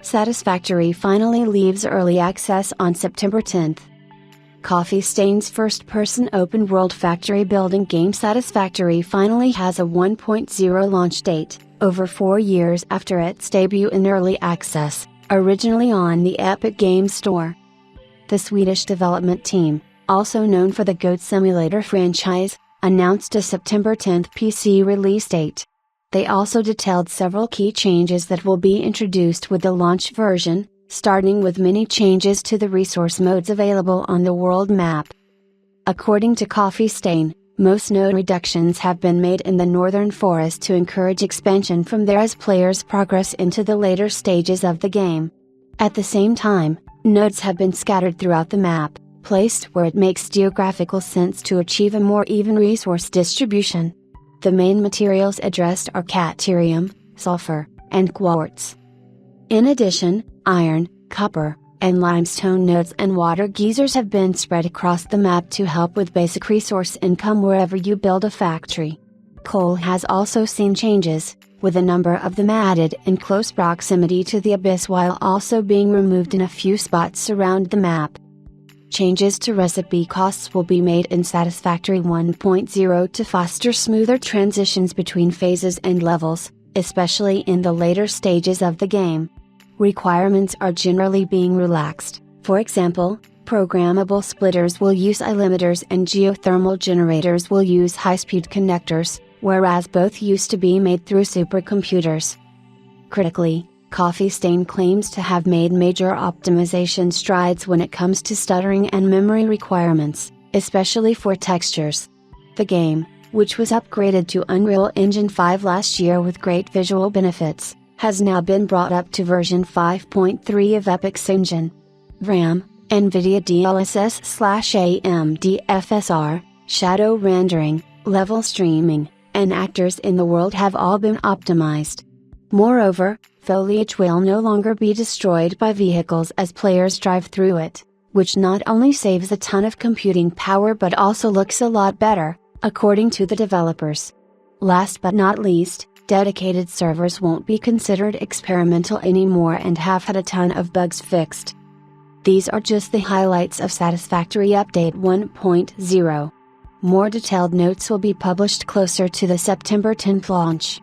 Satisfactory finally leaves early access on September 10th. Coffee Stain's first-person open-world factory-building game Satisfactory finally has a 1.0 launch date, over 4 years after its debut in early access, originally on the Epic Games Store. The Swedish development team, also known for the Goat Simulator franchise, announced a September 10th PC release date. They also detailed several key changes that will be introduced with the launch version, starting with many changes to the resource modes available on the world map. According to Coffee Stain, most node reductions have been made in the Northern Forest to encourage expansion from there as players progress into the later stages of the game. At the same time, nodes have been scattered throughout the map, placed where it makes geographical sense to achieve a more even resource distribution. The main materials addressed are caterium, sulfur, and quartz. In addition, iron, copper, and limestone nodes and water geysers have been spread across the map to help with basic resource income wherever you build a factory. Coal has also seen changes, with a number of them added in close proximity to the abyss while also being removed in a few spots around the map. Changes to recipe costs will be made in Satisfactory 1.0 to foster smoother transitions between phases and levels, especially in the later stages of the game. Requirements are generally being relaxed. For example, programmable splitters will use ilimiters and geothermal generators will use high-speed connectors, whereas both used to be made through supercomputers. Critically, Coffee Stain claims to have made major optimization strides when it comes to stuttering and memory requirements, especially for textures. The game, which was upgraded to Unreal Engine 5 last year with great visual benefits, has now been brought up to version 5.3 of Epic's engine. RAM, NVIDIA DLSS/AMD FSR, shadow rendering, level streaming, and actors in the world have all been optimized. Moreover, foliage will no longer be destroyed by vehicles as players drive through it, which not only saves a ton of computing power but also looks a lot better, according to the developers. Last but not least, dedicated servers won't be considered experimental anymore and have had a ton of bugs fixed. These are just the highlights of Satisfactory Update 1.0. More detailed notes will be published closer to the September 10th launch.